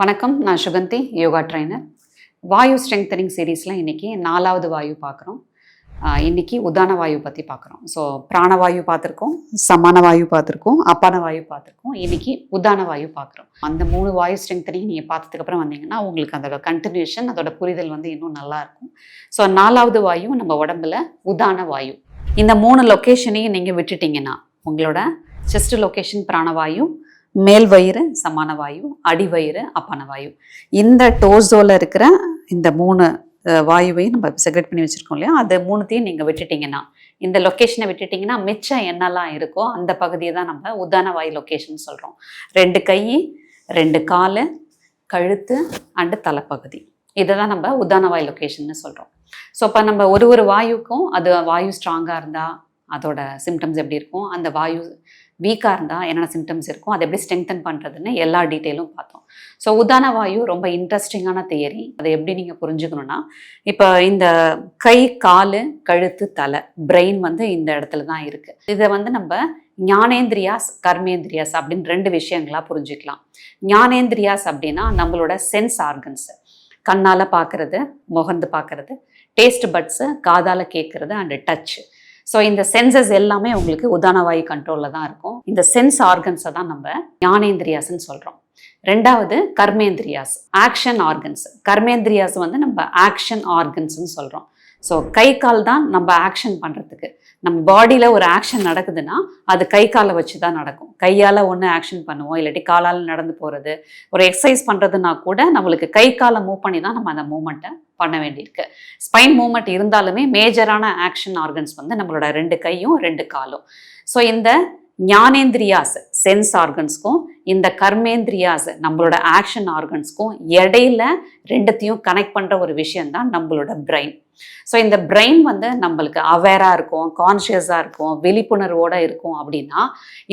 வணக்கம். நான் சுகந்தி, யோகா ட்ரைனர். வாயு ஸ்ட்ரெங்தனிங் சீரீஸில் இன்றைக்கி 4வது வாயு பார்க்குறோம். இன்றைக்கி உதான வாயு பற்றி பார்க்குறோம். ஸோ பிராணவாயு பார்த்துருக்கோம், சமான வாயு பார்த்துருக்கோம், அப்பான வாயு பார்த்துருக்கோம். இன்றைக்கி உதான வாயு பார்க்குறோம். அந்த 3 வாயு ஸ்ட்ரெங்தனிங் நீங்கள் பார்த்ததுக்கப்புறம் வந்தீங்கன்னா உங்களுக்கு அதோட கண்டினியூஷன், அதோட புரிதல் இன்னும் நல்லாயிருக்கும். ஸோ 4வது வாயு நம்ம உடம்புல உதான வாயு. இந்த 3 லொக்கேஷனையும் நீங்கள் விட்டுட்டிங்கன்னா உங்களோட செஸ்ட் லொக்கேஷன் பிராணவாயு, மேல் வயிறு சமான வாயு, அடிவயிறு அப்பான வாயு. இந்த டோர்ஸோவில் இருக்கிற இந்த 3 வாயுவையும் நம்ம செக்ரெட் பண்ணி வச்சுருக்கோம் இல்லையா, அது 3த்தையும் நீங்கள் விட்டுட்டிங்கன்னா, இந்த லொக்கேஷனை விட்டுட்டிங்கன்னா மிச்சம் என்னெல்லாம் இருக்கோ அந்த பகுதியை தான் நம்ம உதான வாயு லொக்கேஷன் சொல்கிறோம். 2 கை, 2 கால், கழுத்து அண்டு தலைப்பகுதி, இதை தான் நம்ம உதான வாயு லொக்கேஷன்னு சொல்கிறோம். ஸோ இப்போ நம்ம ஒரு வாயுக்கும் அது வாயு ஸ்ட்ராங்காக இருந்தால் அதோட சிம்டம்ஸ் எப்படி இருக்கும், அந்த வாயு வீக்காக இருந்தால் என்னென்ன சிம்டம்ஸ் இருக்கும், அதை எப்படி ஸ்ட்ரெங்தன் பண்ணுறதுன்னு எல்லா டீட்டெயிலும் பார்த்தோம். ஸோ உதான வாயு ரொம்ப இன்ட்ரெஸ்டிங்கான தியரி. அதை எப்படி நீங்கள் புரிஞ்சுக்கணுன்னா, இப்போ இந்த கை, கால், கழுத்து, தலை, பிரெயின் இந்த இடத்துல தான் இருக்குது. இதை நம்ம ஞானேந்திரியாஸ், கர்மேந்திரியாஸ் அப்படின்னு 2 விஷயங்களாக புரிஞ்சுக்கலாம். ஞானேந்திரியாஸ் அப்படின்னா நம்மளோட சென்ஸ் ஆர்கன்ஸு, கண்ணால் பார்க்குறது, முகந்து பார்க்குறது, டேஸ்ட் பட்ஸு, காதால் கேட்குறது அண்டு டச்சு. ஸோ இந்த சென்சஸ் எல்லாமே உங்களுக்கு உதான வாயு கண்ட்ரோலில் தான் இருக்கும். இந்த சென்ஸ் ஆர்கன்ஸை தான் நம்ம ஞானேந்திரியாஸ்ன்னு சொல்கிறோம். 2வது கர்மேந்திரியாஸ், ஆக்ஷன் ஆர்கன்ஸ். கர்மேந்திரியாஸ் நம்ம ஆக்ஷன் ஆர்கன்ஸ்ன்னு சொல்கிறோம். ஸோ கை கால் தான் நம்ம ஆக்ஷன் பண்ணுறதுக்கு. நம்ம பாடியில் ஒரு ஆக்ஷன் நடக்குதுன்னா அது கை காலை வச்சு தான் நடக்கும். கையால் ஒன்று ஆக்ஷன் பண்ணுவோம், இல்லாட்டி காலால் நடந்து போகிறது, ஒரு எக்ஸசைஸ் பண்ணுறதுனா கூட நம்மளுக்கு கை காலை மூவ் பண்ணி தான் நம்ம அந்த மூமெண்ட்டை பண்ண வேண்டியிருக்கு. ஸ்பைன் மூமெண்ட் இருந்தாலுமே மேஜரான ஆக்ஷன் ஆர்கன்ஸ் நம்மளோட 2 கையும் 2 காலும். ஸோ இந்த ஞானேந்திரியாஸ் சென்ஸ் ஆர்கன்ஸ்க்கும் இந்த கர்மேந்திரியாஸ் நம்மளோட ஆக்ஷன் ஆர்கன்ஸ்க்கும் இடையில 2த்தையும் கனெக்ட் பண்ணுற ஒரு விஷயம்தான் நம்மளோட பிரெயின். ஸோ இந்த பிரெயின் நம்மளுக்கு அவேராக இருக்கும், கான்ஷியஸாக இருக்கும், விழிப்புணர்வோடு இருக்கும். அப்படின்னா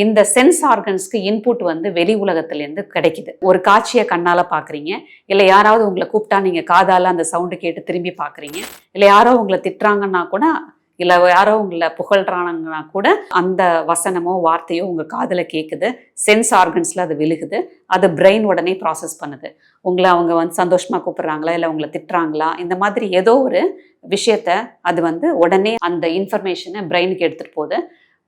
இந்த சென்ஸ் ஆர்கன்ஸ்க்கு இன்புட் வெளி உலகத்துலேருந்து கிடைக்குது. ஒரு காட்சியை கண்ணால் பார்க்குறீங்க, இல்லை யாராவது உங்களை கூப்பிட்டா நீங்கள் காதால் அந்த சவுண்டு கேட்டு திரும்பி பார்க்குறீங்க, இல்லை யாரோ உங்களை திட்டுறாங்கன்னா கூட, இல்லை யாரோ உங்களை புகழ்றாங்கன்னா கூட அந்த வசனமோ வார்த்தையோ உங்கள் காதில் கேட்குது, சென்ஸ் ஆர்கன்ஸில் அது விழுகுது, அது பிரெயின் உடனே ப்ராசஸ் பண்ணுது. உங்களை அவங்க சந்தோஷமாக கூப்பிட்றாங்களா, இல்லை உங்களை திட்டுறாங்களா, இந்த மாதிரி ஏதோ ஒரு விஷயத்த அது உடனே அந்த இன்ஃபர்மேஷனை பிரெயினுக்கு எடுத்துகிட்டு போகுது.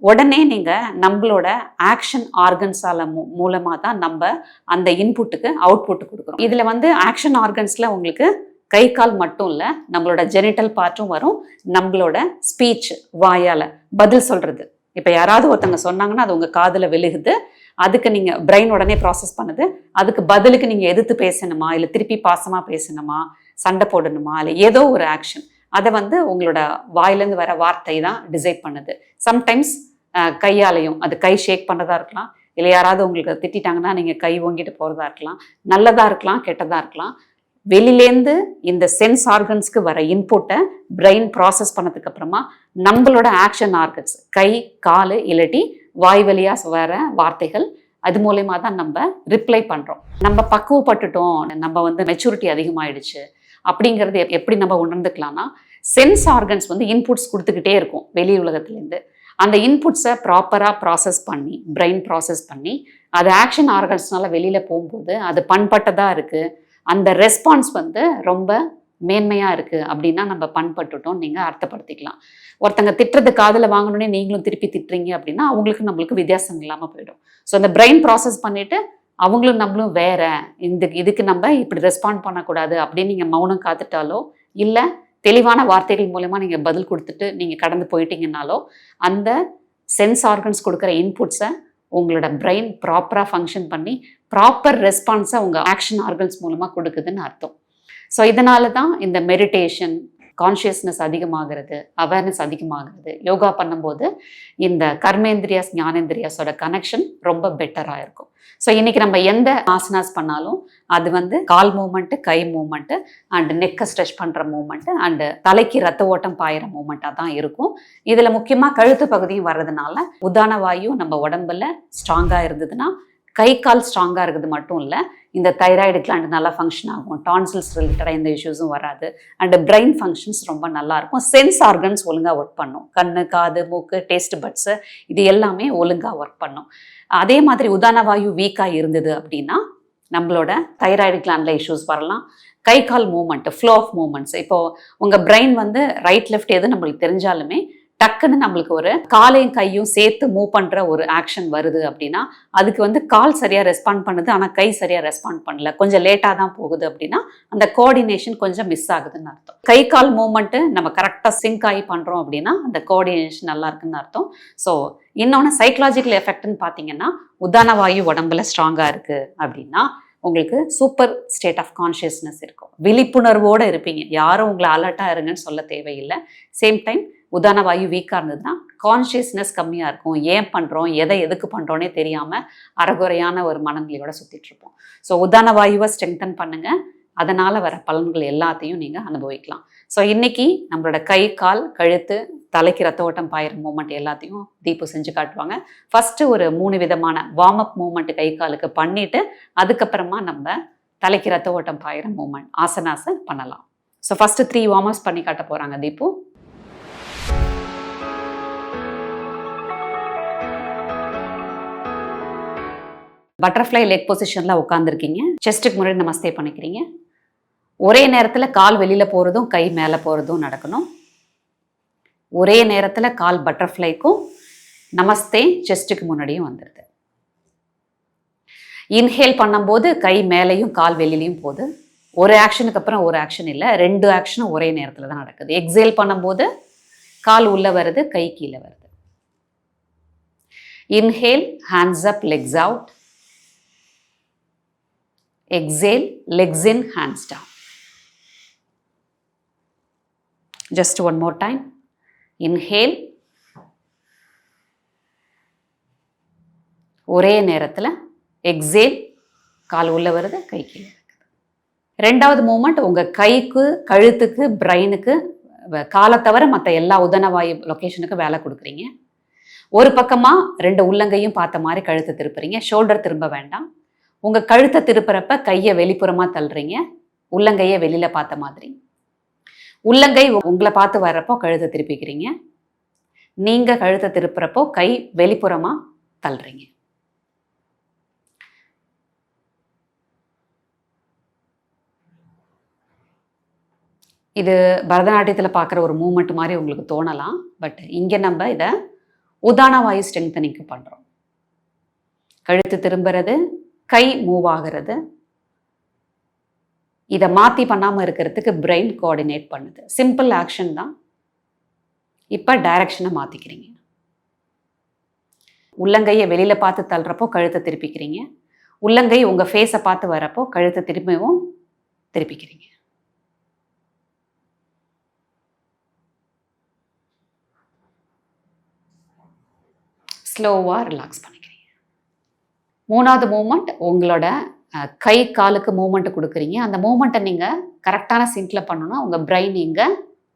உடனே நீங்கள் நம்மளோட ஆக்ஷன் ஆர்கன்ஸால் மூலமாக தான் நம்ம அந்த இன்புட்டுக்கு அவுட்புட்டு கொடுக்குறோம். இதில் ஆக்ஷன் ஆர்கன்ஸில் உங்களுக்கு கை கால் மட்டும் இல்லை, நம்மளோட ஜெனிட்டல் பார்ட்டும் வரும், நம்மளோட ஸ்பீச், வாயால் பதில் சொல்கிறது. இப்போ யாராவது ஒருத்தவங்க சொன்னாங்கன்னா அது உங்கள் காதில் விழுகுது, அதுக்கு நீங்கள் பிரெயின் உடனே ப்ராசஸ் பண்ணுது. அதுக்கு பதிலுக்கு நீங்கள் எதிர்த்து பேசணுமா, இல்லை திருப்பி பாசமாக பேசணுமா, சண்டை போடணுமா, இல்லை ஏதோ ஒரு ஆக்ஷன், அதை உங்களோட வாயிலேருந்து வர வார்த்தை தான் டிசைட் பண்ணுது. சம்டைம்ஸ் கையாலையும் அது கை ஷேக் பண்ணுறதா இருக்கலாம், இல்லை யாராவது உங்களுக்கு திட்டாங்கன்னா நீங்கள் கை ஓங்கிட்டு போகிறதா இருக்கலாம், நல்லதாக இருக்கலாம், கெட்டதாக இருக்கலாம். வெளியிலேருந்து இந்த சென்ஸ் ஆர்கன்ஸ்க்கு வர இன்புட்டை பிரெயின் ப்ராசஸ் பண்ணதுக்கு அப்புறமா நம்மளோட ஆக்ஷன் ஆர்கன்ஸ், கை, கால், இல்லாட்டி வாய் வழியாக வர வார்த்தைகள், அது மூலயமா தான் நம்ம ரிப்ளை பண்ணுறோம். நம்ம பக்குவப்பட்டுட்டோம், நம்ம மெச்சூரிட்டி அதிகமாகிடுச்சு அப்படிங்கிறது எப்படி நம்ம உணர்ந்துக்கலாம்னா, சென்ஸ் ஆர்கன்ஸ் இன்புட்ஸ் கொடுத்துக்கிட்டே இருக்கும் வெளி உலகத்துலேருந்து. அந்த இன்புட்ஸை ப்ராப்பராக ப்ராசஸ் பண்ணி, பிரெயின் ப்ராசஸ் பண்ணி, அது ஆக்ஷன் ஆர்கன்ஸ்னால வெளியில் போகும்போது அது பண்பட்டதாக இருக்குது, அந்த ரெஸ்பான்ஸ் ரொம்ப மேன்மையாக இருக்குது அப்படின்னா நம்ம பண்பட்டுட்டோம் நீங்கள் அர்த்தப்படுத்திக்கலாம். ஒருத்தங்க திட்டுறது காதில் வாங்கணுன்னே நீங்களும் திருப்பி திட்டுறீங்க அப்படின்னா அவங்களுக்கு நம்மளுக்கு வித்தியாசம் இல்லாமல் போயிடும். ஸோ அந்த பிரெயின் ப்ராசஸ் பண்ணிவிட்டு அவங்களும் நம்மளும் வேற, இதுக்கு நம்ம இப்படி ரெஸ்பாண்ட் பண்ணக்கூடாது அப்படின்னு நீங்கள் மௌனம் காத்துட்டாலோ, இல்லை தெளிவான வார்த்தைகள் மூலமாக நீங்கள் பதில் கொடுத்துட்டு நீங்கள் கடந்து போயிட்டீங்கன்னாலோ, அந்த சென்ஸ் ஆர்கன்ஸ் கொடுக்குற இன்புட்ஸை உங்களோட பிரெயின் ப்ராப்பராக ஃபங்க்ஷன் பண்ணி ப்ராப்பர் ரெஸ்பான்ஸை உங்கள் ஆக்ஷன் ஆர்கன்ஸ் மூலமாக கொடுக்குதுன்னு அர்த்தம். ஸோ இதனால தான் இந்த மெடிடேஷன், கான்ஷியஸ்னஸ் அதிகமாகிறது, அவேர்னஸ் அதிகமாகிறது. யோகா பண்ணும்போது இந்த கர்மேந்திரியாஸ், ஞானேந்திரியாஸோட கனெக்ஷன் ரொம்ப பெட்டராக இருக்கும். ஸோ இன்றைக்கி நம்ம எந்த ஆசனாஸ் பண்ணாலும் அது கால் மூமெண்ட்டு, கை மூமெண்ட்டு அண்டு நெக்கை ஸ்ட்ரெச் பண்ணுற மூமெண்ட்டு அண்டு தலைக்கு ரத்த ஓட்டம் பாயிற மூமெண்ட்டாக தான் இருக்கும். இதில் முக்கியமாக கழுத்து பகுதியும் வர்றதுனால உதான வாயு நம்ம உடம்புல ஸ்ட்ராங்காக இருந்ததுன்னா கை கால் ஸ்ட்ராங்காக இருக்குது மட்டும் இல்லை, இந்த தைராய்டு கிளாண்ட் நல்லா ஃபங்க்ஷன் ஆகும், டான்சில்ஸ் ரிலேட்டடாக எந்த இஷ்யூஸும் வராது, அண்டு பிரெயின் ஃபங்க்ஷன்ஸ் ரொம்ப நல்லாயிருக்கும், சென்ஸ் ஆர்கன்ஸ் ஒழுங்காக ஒர்க் பண்ணும், கண்ணு, காது, மூக்கு, டேஸ்ட் பட்ஸு இது எல்லாமே ஒழுங்காக ஒர்க் பண்ணும். அதே மாதிரி உதான வாயு வீக்காக இருந்தது அப்படின்னா நம்மளோட தைராய்டு கிளாண்டில் இஷ்யூஸ் வரலாம். கை கால் மூவ்மெண்ட், ஃப்ளோ ஆஃப் மூவ்மெண்ட்ஸ். இப்போ உங்கள் பிரெயின் வந்து ரைட் லெஃப்ட் எது நம்மளுக்கு தெரிஞ்சாலுமே டக்குன்னு நம்மளுக்கு ஒரு காலையும் கையும் சேர்த்து மூவ் பண்ணுற ஒரு ஆக்ஷன் வருது அப்படின்னா அதுக்கு வந்து கால் சரியாக ரெஸ்பாண்ட் பண்ணுது, ஆனால் கை சரியாக ரெஸ்பாண்ட் பண்ணல, கொஞ்சம் லேட்டாக தான் போகுது அப்படின்னா அந்த கோஆர்டினேஷன் கொஞ்சம் மிஸ் ஆகுதுன்னு அர்த்தம். கை கால் மூவ்மெண்ட்டு நம்ம கரெக்டாக சிங்க் ஆகி பண்ணுறோம் அப்படின்னா அந்த கோஆர்டினேஷன் நல்லா இருக்குன்னு அர்த்தம். ஸோ இன்னொன்று சைக்கலாஜிக்கல் எஃபெக்ட்னு பார்த்தீங்கன்னா உதான வாயு உடம்புல ஸ்ட்ராங்காக இருக்குது அப்படின்னா உங்களுக்கு சூப்பர் ஸ்டேட் ஆஃப் கான்ஷியஸ்னஸ் இருக்கும், விழிப்புணர்வோடு இருப்பீங்க, யாரும் உங்களை அலர்ட்டாக இருங்கன்னு சொல்ல தேவையில்லை. சேம் டைம் உதான வாயு வீக்காக இருந்ததுன்னா கான்ஷியஸ்னஸ் கம்மியாக இருக்கும், ஏன் பண்ணுறோம் எதை எதுக்கு பண்ணுறோன்னே தெரியாமல் அறகுறையான ஒரு மனநிலையோட சுற்றிட்டுருப்போம். ஸோ உதான வாயுவை ஸ்ட்ரெங்தன் பண்ணுங்கள், அதனால் வர பலன்கள் எல்லாத்தையும் நீங்கள் அனுபவிக்கலாம். ஸோ இன்றைக்கி நம்மளோட கை கால் கழுத்து தலைக்கு ரத்த ஓட்டம் பாயிற மூமெண்ட் எல்லாத்தையும் தீபு செஞ்சு காட்டுவாங்க. ஃபஸ்ட்டு ஒரு 3 விதமான வார்ம் அப் மூமெண்ட் கை காலுக்கு பண்ணிவிட்டு அதுக்கப்புறமா நம்ம தலைக்கு ரத்த ஓட்டம் பாயிற மூமெண்ட் ஆசனாஸை பண்ணலாம். ஸோ ஃபஸ்ட்டு 3 வார்ம் அப்ஸ் பண்ணி காட்ட போகிறாங்க தீபு. பட்டர்ஃப்ளை லெக் பொசிஷனில் உட்காந்துருக்கீங்க, செஸ்ட்டுக்கு முன்னாடி நமஸ்தே பண்ணிக்கிறீங்க. ஒரே நேரத்தில் கால் வெளியில் போகிறதும் கை மேலே போகிறதும் நடக்கணும். ஒரே நேரத்தில் கால் பட்டர்ஃப்ளைக்கும் நமஸ்தே செஸ்ட்டுக்கு முன்னாடியும் வந்துடுது. இன்ஹேல் பண்ணும்போது கை மேலேயும் கால் வெளியிலையும் போகுது. ஒரு ஆக்ஷனுக்கு அப்புறம் ஒரு ஆக்ஷன் இல்லை, 2 ஆக்ஷனும் ஒரே நேரத்தில் தான் நடக்குது. எக்ஸேல் பண்ணும்போது கால் உள்ளே வருது, கை கீழே வருது. Inhale hands up legs out, exhale legs in hands down. Just one more time. Inhale, ஒரே நேரத்தில் எக்ஸேல் கால் உள்ள வருது, கை கீழே இருக்குது. ரெண்டாவது மூமெண்ட் உங்கள் கைக்கு கழுத்துக்கு பிரெயினுக்கு காலை தவிர மற்ற எல்லா உதனவாயு லொக்கேஷனுக்கு வேலை கொடுக்குறீங்க. ஒரு பக்கமாக 2 உள்ளங்கையும் பார்த்த மாதிரி கழுத்தை திருப்புறீங்க, ஷோல்டர் திரும்ப வேண்டாம். உங்கள் கழுத்தை திருப்புறப்ப கையை வெளிப்புறமாக தள்ளுறீங்க, உள்ளங்கையை வெளியில் பார்த்த மாதிரி. உள்ளங்கை உங்களை பார்த்து வர்றப்போ கழுத்தை திருப்பிக்கிறீங்க, நீங்கள் கழுத்தை திருப்புறப்போ கை வெளிப்புறமாக தள்ளுறீங்க. இது பரதநாட்டியத்தில் பார்க்குற ஒரு மூமெண்ட் மாதிரி உங்களுக்கு தோணலாம், பட் இங்கே நம்ம இதை உதான வாயு ஸ்ட்ரெங்தனிங்க்கு பண்ணுறோம். கழுத்து திரும்புறது, கை மூவ் ஆகிறது, இதை மாற்றி பண்ணாமல் இருக்கிறதுக்கு பிரெயின் கோஆர்டினேட் பண்ணுது. சிம்பிள் ஆக்ஷன் தான். இப்போ டைரக்ஷனை மாற்றிக்கிறீங்க. உள்ளங்கையை வெளியில் பார்த்து தள்ளுறப்போ கழுத்தை திருப்பிக்கிறீங்க, உள்ளங்கை உங்கள் ஃபேஸை பார்த்து வரப்போ கழுத்தை திரும்பவும் திருப்பிக்கிறீங்க. ஸ்லோவாக ரிலாக்ஸ் பண்ணிக்கிறீங்க. மூணாவது மூமெண்ட் உங்களோட கை காலுக்கு மூமெண்ட் கொடுக்குறீங்க. அந்த மூமெண்ட்டை நீங்கள் கரெக்டான சிங்கில் பண்ணணும்னா உங்கள் பிரெயின் இங்கே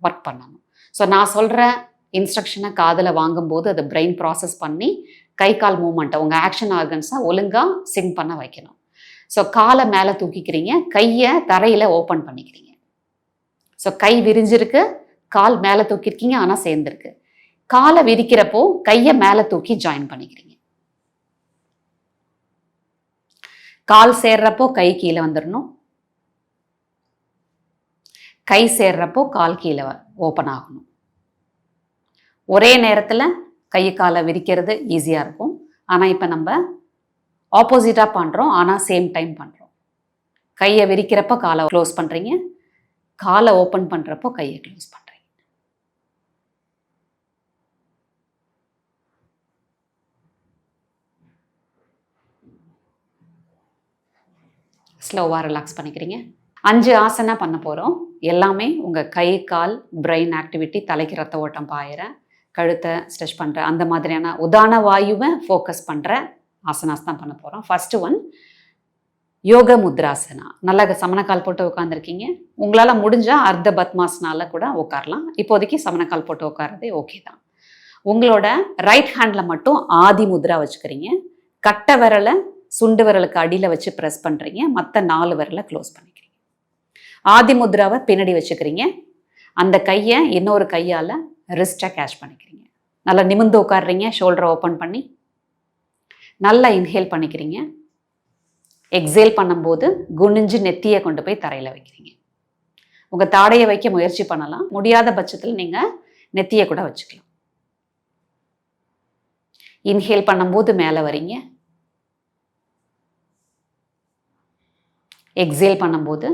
ஒர்க் பண்ணணும். ஸோ நான் சொல்கிற இன்ஸ்ட்ரக்ஷனை காதில் வாங்கும்போது அதை பிரெயின் ப்ராசஸ் பண்ணி கை கால் மூமெண்ட்டை உங்கள் ஆக்ஷன் ஆர்கன்ஸை ஒழுங்காக சிங்க் பண்ண வைக்கணும். ஸோ காலை மேலே தூக்கிக்கிறீங்க, கையை தரையில் ஓப்பன் பண்ணிக்கிறீங்க. ஸோ கை விரிஞ்சிருக்கு, கால் மேலே தூக்கிருக்கீங்க, ஆனால் சேர்ந்துருக்கு. காலை விரிக்கிறப்போ கையை மேலே தூக்கி ஜாயின் பண்ணிக்கிறீங்க. கால் சேர்றப்போ கை கீழே வந்துடணும், கை சேர்றப்போ கால் கீழே ஓப்பன் ஆகணும். ஒரே நேரத்தில் கை காலை விரிக்கிறது ஈஸியாக இருக்கும், ஆனால் இப்போ நம்ம ஆப்போசிட்டாக பண்ணுறோம், ஆனால் சேம் டைம் பண்ணுறோம். கையை விரிக்கிறப்போ காலை க்ளோஸ் பண்ணுறீங்க, காலை ஓப்பன் பண்ணுறப்போ கையை க்ளோஸ் பண்ணுறீங்க. ஸ்லோவாக ரிலாக்ஸ் பண்ணிக்கிறீங்க. 5 ஆசனா பண்ண போகிறோம். எல்லாமே உங்கள் கை கால் பிரெயின் ஆக்டிவிட்டி, தலைக்கு ரத்த ஓட்டம் பாயிற, கழுத்தை ஸ்ட்ரெச் பண்ணுற, அந்த மாதிரியான உதான வாயுவை ஃபோக்கஸ் பண்ணுற ஆசனாஸ் தான் பண்ண போகிறோம். ஃபஸ்ட்டு ஒன் யோக முத்ராசனா. நல்லா சமணக்கால் போட்டு உட்காந்துருக்கீங்க. உங்களால் முடிஞ்சால் அர்த்த பத்மாசனால கூட உட்காரலாம். இப்போதைக்கு சமணக்கால் போட்டு உட்காரதே ஓகே தான். உங்களோட ரைட் ஹேண்டில் மட்டும் ஆதி முத்ரா வச்சுக்கிறீங்க. கட்டை விரலை சுண்டு விரலுக்கு அடியில் வச்சு ப்ரெஸ் பண்ணுறீங்க, மற்ற 4 விரலை க்ளோஸ் பண்ணிக்கிறீங்க. ஆதி முத்ராவை பின்னாடி வச்சுக்கிறீங்க. அந்த கையை இன்னொரு கையால் ரிஸ்ட்டை கேட்ச் பண்ணிக்கிறீங்க. நல்லா நிமிர்ந்து உட்காடுறீங்க, ஷோல்டரை ஓப்பன் பண்ணி நல்லா இன்ஹேல் பண்ணிக்கிறீங்க. எக்ஸேல் பண்ணும்போது குனிஞ்சு நெத்தியை கொண்டு போய் தரையில் வைக்கிறீங்க. உங்கள் தாடையை வைக்க முயற்சி பண்ணலாம், முடியாத பட்சத்தில் நீங்கள் நெத்தியை கூட வச்சுக்கலாம். இன்ஹேல் பண்ணும்போது மேலே வரீங்க, எக்ஸேல் பண்ணும்போது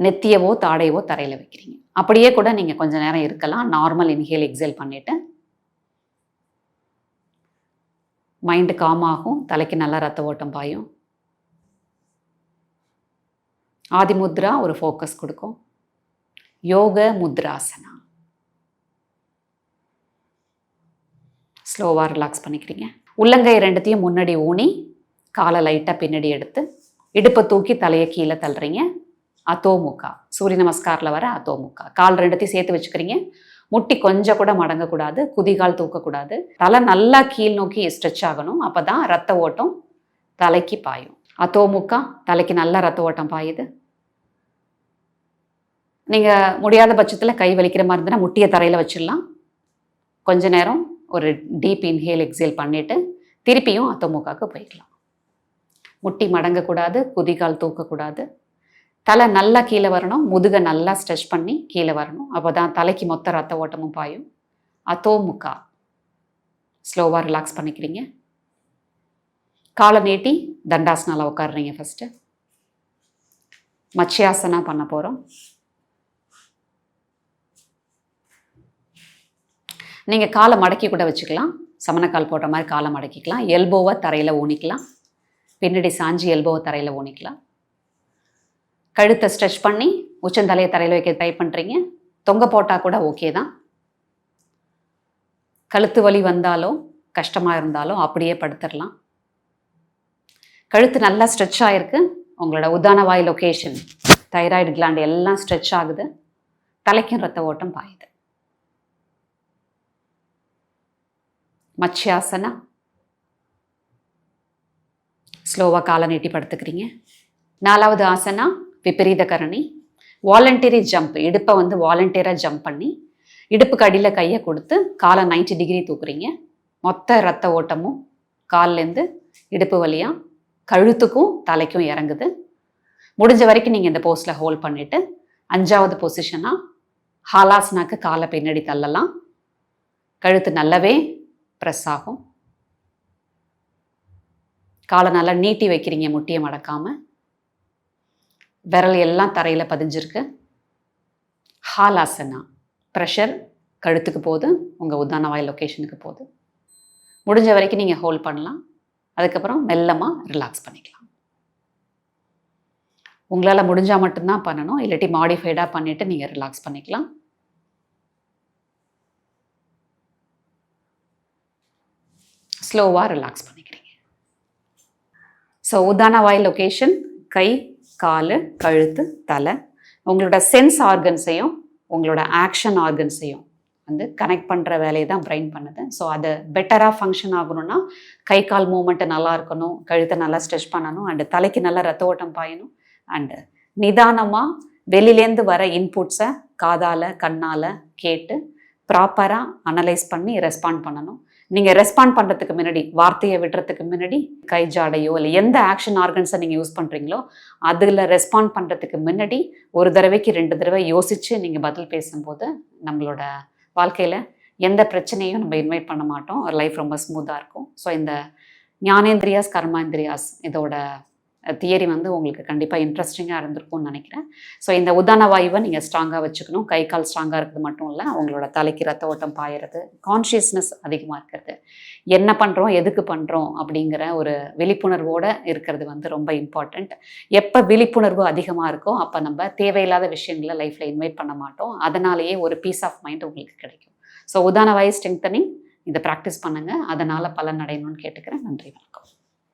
நெத்தியவோ தாடையவோ தரையில் வைக்கிறீங்க. அப்படியே கூட நீங்கள் கொஞ்ச நேரம் இருக்கலாம். நார்மல் இன்ஹேல் எக்ஸேல் பண்ணிவிட்டு மைண்டு காம் ஆகும், தலைக்கு நல்லா ரத்த ஓட்டம் பாயும். ஆதி முத்ரா ஒரு ஃபோக்கஸ் கொடுக்கும். யோக முத்ராசனா. ஸ்லோவாக ரிலாக்ஸ் பண்ணிக்கிறீங்க. உள்ளங்கை ரெண்டுத்தையும் முன்னாடி ஊனி காலை லைட்டாக பின்னாடி எடுத்து இடுப்பை தூக்கி தலையை கீழே தள்ளுறீங்க. அதோமுகா, சூரிய நமஸ்காரில் வர அதோமுகா. கால் ரெண்டுத்தையும் சேர்த்து வச்சுக்கிறீங்க. முட்டி கொஞ்சம் கூட மடங்கக்கூடாது, குதிகால் தூக்கக்கூடாது. தலை நல்லா கீழ் நோக்கி ஸ்ட்ரெச் ஆகணும். அப்போ தான் ரத்த ஓட்டம் தலைக்கு பாயும். அதோமுகா, தலைக்கு நல்ல ரத்த ஓட்டம் பாயுது. நீங்கள் முடியாத பட்சத்தில் கை வலிக்கிற மாதிரி இருந்ததுன்னா முட்டியை தரையில் வச்சிடலாம். கொஞ்ச நேரம் ஒரு டீப் இன்ஹேல் எக்ஸேல் பண்ணிவிட்டு திருப்பியும் அதோமுகாவுக்கு போய்க்கலாம். முட்டி மடங்கக்கூடாது, குதிகால் தூக்கக்கூடாது. தலை நல்லா கீழே வரணும், முதுகை நல்லா ஸ்ட்ரெச் பண்ணி கீழே வரணும். அப்போ தான் தலைக்கு மொத்த ரத்த ஓட்டமும் பாயும். அதோமுகா. ஸ்லோவாக ரிலாக்ஸ் பண்ணிக்கிறீங்க. காலை நீட்டி தண்டாசனால உட்காடுறீங்க. ஃபஸ்ட்டு மத்யாசனா பண்ண போகிறோம். நீங்கள் காலை மடக்கி கூட வச்சுக்கலாம். சமணக்கால் போடுற மாதிரி காலை மடக்கிக்கலாம். எல்போவை தரையில் ஊனிக்கலாம். பின்னாடி சாஞ்சி எல்போவை தரையில் ஊனிக்கலாம். கழுத்தை ஸ்ட்ரெச் பண்ணி உச்சந்தலையை தரையில் வைக்க ட்ரை பண்ணுறீங்க. தொங்க போட்டால் கூட ஓகே தான். கழுத்து வலி வந்தாலும் கஷ்டமாக இருந்தாலும் அப்படியே படுத்துடலாம். கழுத்து நல்லா ஸ்ட்ரெச் ஆகிருக்கு. உங்களோட உதான வாய் லொக்கேஷன், தைராய்டு கிளாண்ட் எல்லாம் ஸ்ட்ரெச் ஆகுது. தலைக்கும் ரத்த ஓட்டம் பாயுது. மத்யாசனா. ஸ்லோவாக காலை நீட்டி படுத்துக்கிறீங்க. 4வது ஆசனா விபரீத கரணி. Voluntary jump. இடுப்பை வாலண்டியராக ஜம்ப் பண்ணி இடுப்புக்கு அடியில் கையை கொடுத்து காலை 90 டிகிரி தூக்குறீங்க. மொத்த ரத்த ஓட்டமும் கால்லேருந்து இடுப்பு வழியாக கழுத்துக்கும் தலைக்கும் இறங்குது. முடிஞ்ச வரைக்கும் நீங்கள் இந்த போஸ்டில் ஹோல்ட் பண்ணிவிட்டு 5வது பொசிஷனாக ஹாலாசனாக்கு காலை பின்னாடி தள்ளலாம். கழுத்து நல்லாவே ப்ரெஸ் ஆகும். காலை நல்லா நீட்டி வைக்கிறீங்க, முட்டியை மடக்காமல். விரல் எல்லாம் தரையில் பதிஞ்சிருக்கு. ஹாலாசனா. ப்ரெஷர் கழுத்துக்கு போகுது, உங்கள் உதான வாய் லொக்கேஷனுக்கு போகுது. முடிஞ்ச வரைக்கும் நீங்கள் ஹோல்ட் பண்ணலாம். அதுக்கப்புறம் மெல்லமாக ரிலாக்ஸ் பண்ணிக்கலாம். உங்களால் முடிஞ்சால் மட்டும்தான் பண்ணணும், இல்லாட்டி மாடிஃபைடாக பண்ணிவிட்டு நீங்கள் ரிலாக்ஸ் பண்ணிக்கலாம். ஸ்லோவாக ரிலாக்ஸ் பண்ணிக்கிறீங்க. ஸோ உதான வாய் லொக்கேஷன் கை, கால், கழுத்து, தலை. உங்களோட சென்ஸ் ஆர்கன்ஸையும் உங்களோட ஆக்ஷன் ஆர்கன்ஸையும் கனெக்ட் பண்ணுற வேலையை தான் பிரெயின் பண்ணுது. ஸோ அதை பெட்டராக ஃபங்க்ஷன் ஆகணும்னா கை கால் மூமெண்ட்டு நல்லா இருக்கணும், கழுத்தை நல்லா ஸ்ட்ரெச் பண்ணணும், அண்டு தலைக்கு நல்லா ரத்த ஓட்டம் பாயணும். அண்டு நிதானமாக வெளியிலேருந்து வர இன்புட்ஸை காதால் கண்ணால் கேட்டு ப்ராப்பராக அனலைஸ் பண்ணி ரெஸ்பாண்ட் பண்ணணும். நீங்கள் ரெஸ்பாண்ட் பண்ணுறதுக்கு முன்னாடி, வார்த்தையை விடுறதுக்கு முன்னாடி கை ஜாடையோ இல்லை எந்த ஆக்ஷன் ஆர்கன்ஸை நீங்கள் யூஸ் பண்ணுறீங்களோ அதில் ரெஸ்பாண்ட் பண்ணுறதுக்கு முன்னாடி ஒரு தடவைக்கு 2 தடவை யோசித்து நீங்கள் பதில் பேசும்போது நம்மளோட வாழ்க்கையில் எந்த பிரச்சனையும் நம்ம இன்வைட் பண்ண மாட்டோம். லைஃப் ரொம்ப ஸ்மூத்தாக இருக்கும். ஸோ இந்த ஞானேந்திரியாஸ் கர்மாந்திரியாஸ் இதோட தியரி உங்களுக்கு கண்டிப்பாக இன்ட்ரெஸ்டிங்காக இருந்திருக்கும்னு நினைக்கிறேன். ஸோ இந்த உதான வாயுவை நீங்கள் ஸ்ட்ராங்காக வச்சுக்கணும். கை கால் ஸ்ட்ராங்காக இருக்கிறது மட்டும் இல்லை, அவங்களோட தலைக்கு ரத்த ஓட்டம் பாயிறது, கான்ஷியஸ்னஸ் அதிகமாக இருக்கிறது, என்ன பண்ணுறோம் எதுக்கு பண்ணுறோம் அப்படிங்கிற ஒரு விழிப்புணர்வோடு இருக்கிறது ரொம்ப இம்பார்ட்டண்ட். எப்போ விழிப்புணர்வு அதிகமாக இருக்கோ அப்போ நம்ம தேவையில்லாத விஷயங்களை லைஃப்பில் இன்வைட் பண்ண மாட்டோம். அதனாலேயே ஒரு பீஸ் ஆஃப் மைண்ட் உங்களுக்கு கிடைக்கும். ஸோ உதான வாயு ஸ்ட்ரெங்தனிங் இதை ப்ராக்டிஸ் பண்ணுங்கள். அதனால் பலன் அடையணும்னு கேட்டுக்கிறேன். நன்றி, வணக்கம்.